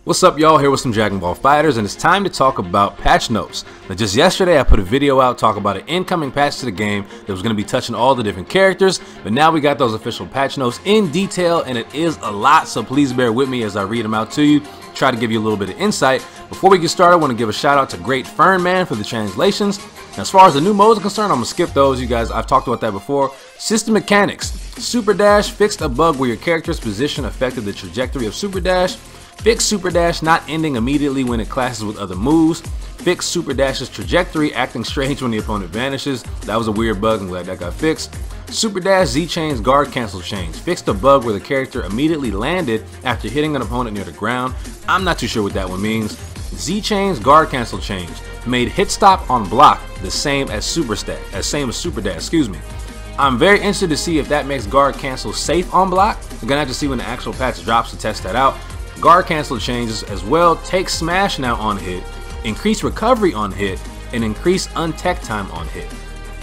What's up, y'all? Here with some Dragon Ball FighterZ, and it's time to talk about patch notes. Now, just yesterday I put a video out talking about an incoming patch to the game that was going to be touching all the different characters, but now we got those official patch notes in detail, and it is a lot, so please bear with me as I read them out to you, try to give you a little bit of insight. Before we get started, I want to give a shout out to Great Fern Man for the translations. Now, as far as the new modes are concerned, I'm going to skip those, you guys. I've talked about that before. System mechanics. Super Dash fixed a bug where your character's position affected the trajectory of Super Dash. Fix Super Dash not ending immediately when it clashes with other moves. Fix Super Dash's trajectory acting strange when the opponent vanishes. That was a weird bug, I'm glad that got fixed. Super Dash Z-Chain's Gar Cancel change. Fixed a bug where the character immediately landed after hitting an opponent near the ground. I'm not too sure what that one means. Z-Chain's Gar Cancel change made hit stop on block the same as Super Dash, excuse me. I'm very interested to see if that makes Gar Cancel safe on block. We're gonna have to see when the actual patch drops to test that out. Gar Cancel changes as well take Smash now on hit, increase recovery on hit, and increase untech time on hit.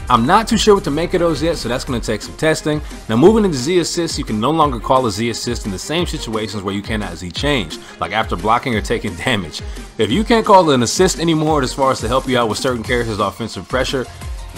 I'm not too sure what to make of those yet, so that's going to take some testing. Now, moving into Z assist, you can no longer call a Z assist in the same situations where you cannot Z change, like after blocking or taking damage. If you can't call an assist anymore as far as to help you out with certain characters' offensive pressure,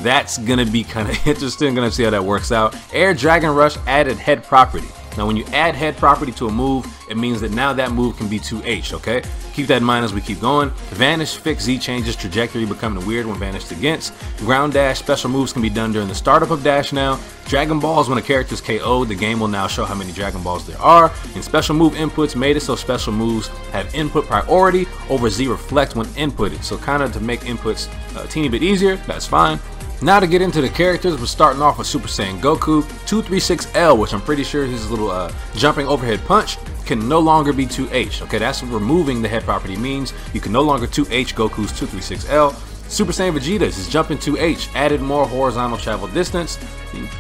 that's going to be kind of interesting. Going to see how that works out. Air Dragon Rush added head property. Now, when you add head property to a move, it means that now that move can be 2H, okay? Keep that in mind as we keep going. Vanish Fix Z changes trajectory, becoming weird when vanished against. Ground Dash special moves can be done during the startup of Dash now. Dragon Balls, when a character is KO'd, the game will now show how many Dragon Balls there are. And special move inputs made it so special moves have input priority over Z Reflect when inputted. So kind of to make inputs a teeny bit easier, that's fine. Now to get into the characters, we're starting off with Super Saiyan Goku. 236L, which I'm pretty sure his little jumping overhead punch can no longer be 2H. Okay, that's what removing the head property means. You can no longer 2H Goku's 236L. Super Saiyan Vegeta's is jumping 2H, added more horizontal travel distance.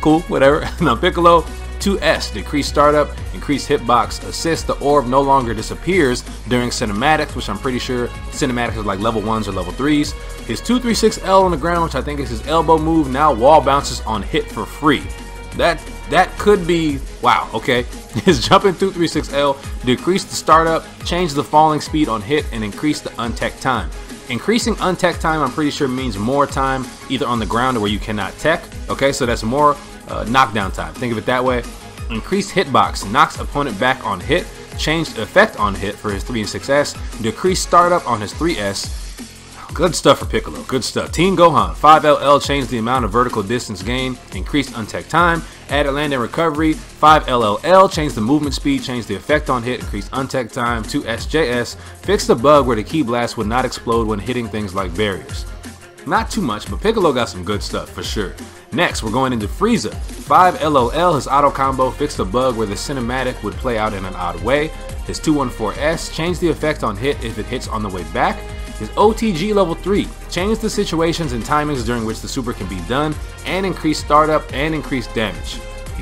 Cool, whatever. Now Piccolo, 2S, decreased startup, increased hitbox, assist. The orb no longer disappears during cinematics, which I'm pretty sure cinematics is like level 1s or level 3s. His 236L on the ground, which I think is his elbow move, now wall bounces on hit for free. That could be, wow, okay. His jumping 236L decreased the startup, changed the falling speed on hit, and increased the untech time. Increasing untech time, I'm pretty sure means more time either on the ground or where you cannot tech. Okay, so that's more knockdown time. Think of it that way. Increased hitbox, knocks opponent back on hit, changed effect on hit for his 3 and 6S, decreased startup on his 3S. Good stuff for Piccolo, good stuff. Teen Gohan, 5LL changed the amount of vertical distance gained, increased untech time, added land and recovery. 5LLL changed the movement speed, changed the effect on hit, increased untech time. 2SJS fixed the bug where the Ki Blast would not explode when hitting things like barriers. Not too much, but Piccolo got some good stuff for sure. Next, we're going into Frieza. 5LOL, his auto combo, fixed a bug where the cinematic would play out in an odd way. His 214S changed the effect on hit if it hits on the way back. His OTG level 3 changed the situations and timings during which the super can be done, and increased startup and increased damage.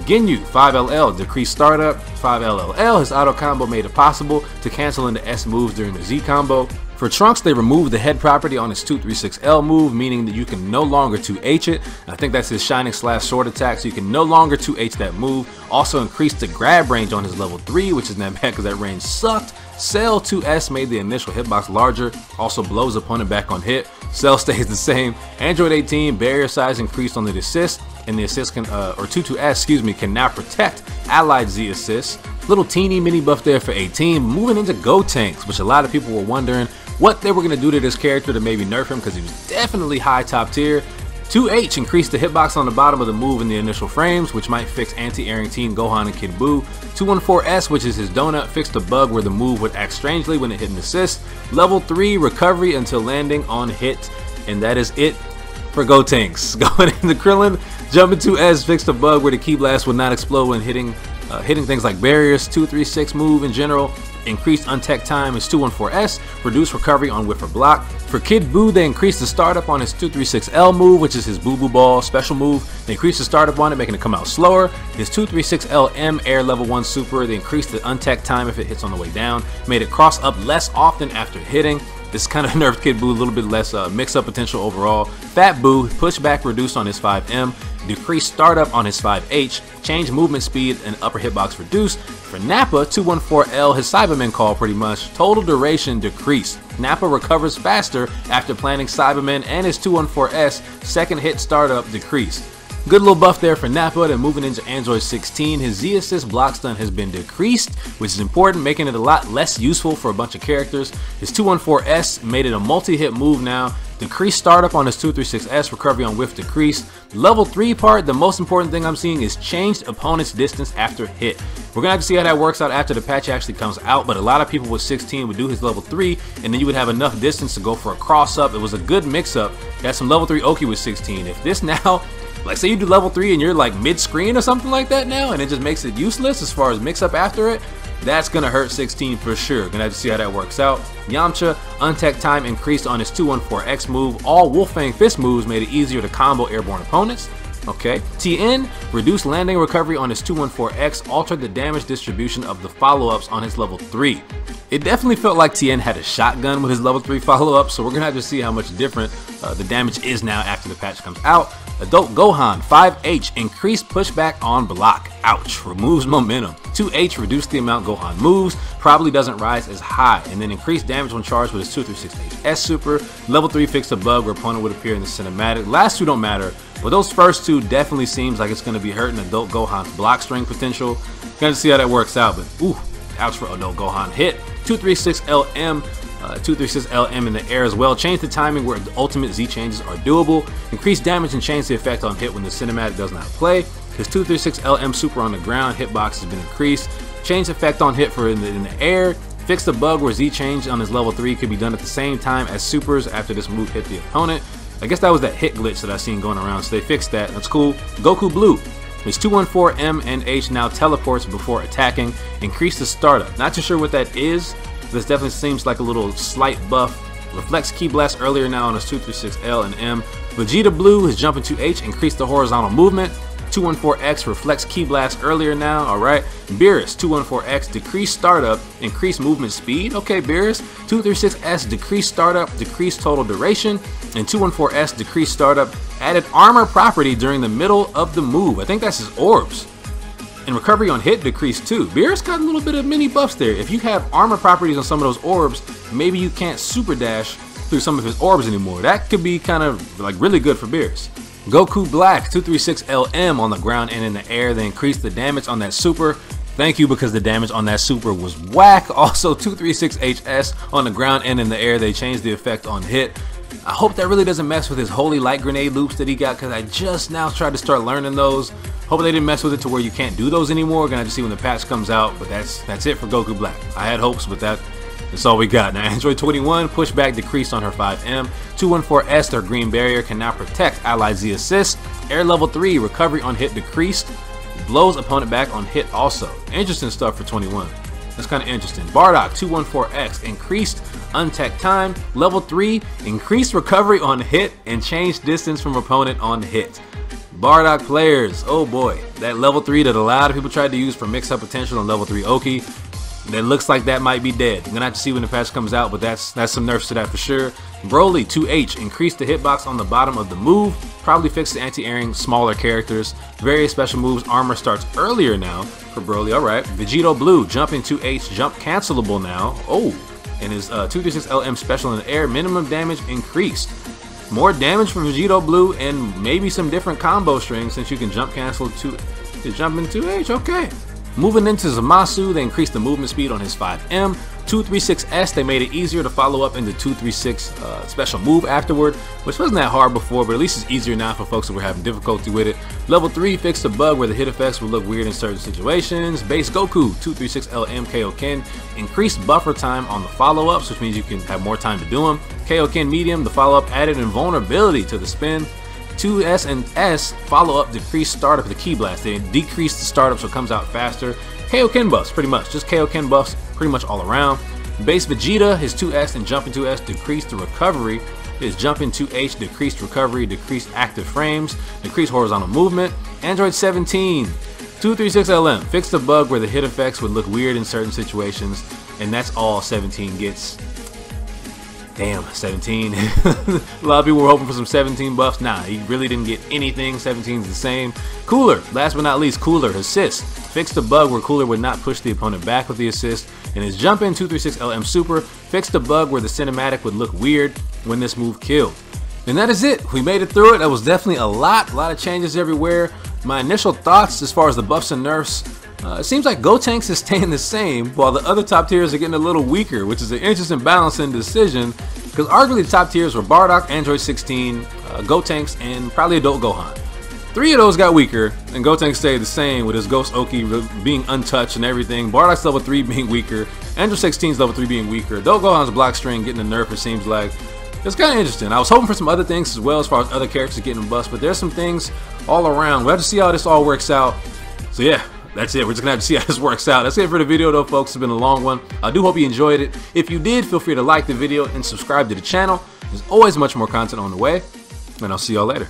Ginyu, 5LL, decreased startup. 5LLL, his auto combo made it possible to cancel into S moves during the Z combo. For Trunks, they removed the head property on his 236L move, meaning that you can no longer 2H it. I think that's his Shining Slash sword attack, so you can no longer 2H that move. Also increased the grab range on his level 3, which is not bad because that range sucked. Cell 2S made the initial hitbox larger, also blows opponent back on hit. Cell stays the same. Android 18, barrier size increased on the assist, and the assist can, or 22S, excuse me, can now protect allied Z assists. Little teeny mini buff there for 18. Moving into Gotenks, which a lot of people were wondering what they were going to do to this character to maybe nerf him because he was definitely high top tier. 2H increased the hitbox on the bottom of the move in the initial frames, which might fix anti-airing Teen Gohan and Kid Buu. 214S, which is his donut, fixed a bug where the move would act strangely when it hit an assist. Level 3 recovery until landing on hit, and that is it for Gotenks. Going into Krillin, jumping 2S fixed a bug where the Ki Blast would not explode when hitting things like barriers. 236 move in general increased untech time. His 214S reduced recovery on whiff or block. For Kid Buu, they increased the startup on his 236L move, which is his Boo Boo Ball special move. They increased the startup on it, making it come out slower. His 236LM Air Level 1 Super, they increased the untech time if it hits on the way down, made it cross up less often after hitting. This kind of nerfed Kid Buu, a little bit less mix-up potential overall. Fat Buu, pushback reduced on his 5M, decreased startup on his 5H, changed movement speed and upper hitbox reduced. for Nappa, 214L, his Cyberman call pretty much, total duration decreased. Nappa recovers faster after planting Cyberman, and his 214S second hit startup decreased. Good little buff there for Nappa. Then moving into Android 16, his Z assist block stun has been decreased, which is important, making it a lot less useful for a bunch of characters. His 214S made it a multi-hit move now. Decreased startup on his 236S, recovery on whiff decreased. Level 3 part, the most important thing I'm seeing is changed opponent's distance after hit. We're gonna have to see how that works out after the patch actually comes out, but a lot of people with 16 would do his level 3, and then you would have enough distance to go for a cross up. It was a good mix up. That's some level 3 Oki with 16. If this now, like say you do level 3 and you're like mid-screen or something like that now, and it just makes it useless as far as mix up after it, that's gonna hurt 16 for sure. Gonna have to see how that works out. Yamcha, untech time increased on his 214X move. All Wolfang Fist moves made it easier to combo airborne opponents. Okay. TN, reduced landing recovery on his 214X, altered the damage distribution of the follow-ups on his level 3. It definitely felt like TN had a shotgun with his level 3 follow-up, so we're gonna have to see how much different the damage is now after the patch comes out. Adult Gohan, 5H, increased pushback on block. Ouch, removes momentum. 2H, reduced the amount Gohan moves, probably doesn't rise as high, and then increased damage when charged with his 236HS super. Level 3 fixed a bug where opponent would appear in the cinematic. Last two don't matter, but those first two definitely seems like it's going to be hurting Adult Gohan's block string potential. Gonna see how that works out, but ooh, ouch for Adult Gohan. Hit 236LM. 236LM in the air as well. Change the timing where the ultimate Z changes are doable. Increase damage and change the effect on hit when the cinematic does not play. His 236LM super on the ground hitbox has been increased. Change effect on hit for in the air. Fix the bug where Z change on his level 3 could be done at the same time as supers after this move hit the opponent. I guess that was that hit glitch that I seen going around, so they fixed that. That's cool. Goku Blue. His 214M and H now teleports before attacking. Increase the startup. Not too sure what that is. This definitely seems like a little slight buff. Reflects Ki Blast earlier now on his 236L and M. Vegeta Blue, his jump into H, increased the horizontal movement. 214X reflects Ki Blast earlier now, alright. Beerus, 214X, decreased startup, increased movement speed. Okay, Beerus. 236S, decreased startup, decreased total duration. And 214S, decreased startup, added armor property during the middle of the move. I think that's his orbs. And recovery on hit decreased too. Beerus got a little bit of mini buffs there. If you have armor properties on some of those orbs, maybe you can't super dash through some of his orbs anymore. That could be kind of like really good for Beerus. Goku Black, 236LM on the ground and in the air. They increased the damage on that super. Thank you, because the damage on that super was whack. Also 236HS on the ground and in the air. They changed the effect on hit. I hope that really doesn't mess with his holy light grenade loops that he got, because I just now tried to start learning those. Hope they didn't mess with it to where you can't do those anymore. Gonna have to see when the patch comes out, but that's it for Goku Black. I had hopes, but that's all we got. Now Android 21, pushback decreased on her 5M. 214S, their green barrier, can now protect allied Z assist. Air level 3, recovery on hit decreased. Blows opponent back on hit also. Interesting stuff for 21. That's kind of interesting. Bardock, 214X, increased untech time. Level 3, increased recovery on hit and changed distance from opponent on hit. Bardock players, oh boy, that level 3 that a lot of people tried to use for mix-up potential on level 3 Oki, that looks like that might be dead. I'm gonna have to see when the patch comes out, but that's some nerfs to that for sure. Broly, 2H, increased the hitbox on the bottom of the move, probably fixed the anti-airing smaller characters. Various special moves, armor starts earlier now for Broly, alright. Vegeta Blue, jumping 2H, jump cancelable now. Oh, and his 236LM special in the air, minimum damage increased. More damage from Vegeta Blue and maybe some different combo strings since you can jump cancel to jump in 2H, okay. Moving into Zamasu, they increased the movement speed on his 5M. 236S, they made it easier to follow up into 236 special move afterward, which wasn't that hard before, but at least it's easier now for folks that were having difficulty with it. Level 3 fixed a bug where the hit effects would look weird in certain situations. Base Goku, 236LM Kaioken, increased buffer time on the follow-ups, which means you can have more time to do them. Kaioken Medium, the follow-up added invulnerability to the spin. 2S and S follow-up decreased startup of the Ki Blast. They decreased the startup so it comes out faster. Kaioken buffs, pretty much. Just Kaioken buffs pretty much all around. Base Vegeta, his 2S and jump into S decreased the recovery. His jump into H decreased recovery, decreased active frames, decreased horizontal movement. Android 17, 236LM fixed the bug where the hit effects would look weird in certain situations, and that's all 17 gets. Damn, 17. A lot of people were hoping for some 17 buffs. Nah, he really didn't get anything. 17's the same. Cooler, last but not least, Cooler, assist. fixed a bug where Cooler would not push the opponent back with the assist, and his jump in 236 LM Super fixed a bug where the cinematic would look weird when this move killed. And that is it. We made it through it. That was definitely a lot of changes everywhere. My initial thoughts as far as the buffs and nerfs, it seems like Gotenks is staying the same while the other top tiers are getting a little weaker, which is an interesting balance and decision, because arguably the top tiers were Bardock, Android 16, Gotenks, and probably Adult Gohan. 3 of those got weaker, and Gotenks stayed the same with his Ghost Oki being untouched and everything, Bardock's level 3 being weaker, Android 16's level 3 being weaker, Adult Gohan's block string getting a nerf, it seems like. It's kind of interesting. I was hoping for some other things as well as far as other characters getting buffs, but there's some things all around. We'll have to see how this all works out. So yeah, that's it. We're just going to have to see how this works out. That's it for the video though, folks. It's been a long one. I do hope you enjoyed it. If you did, feel free to like the video and subscribe to the channel. There's always much more content on the way, and I'll see y'all later.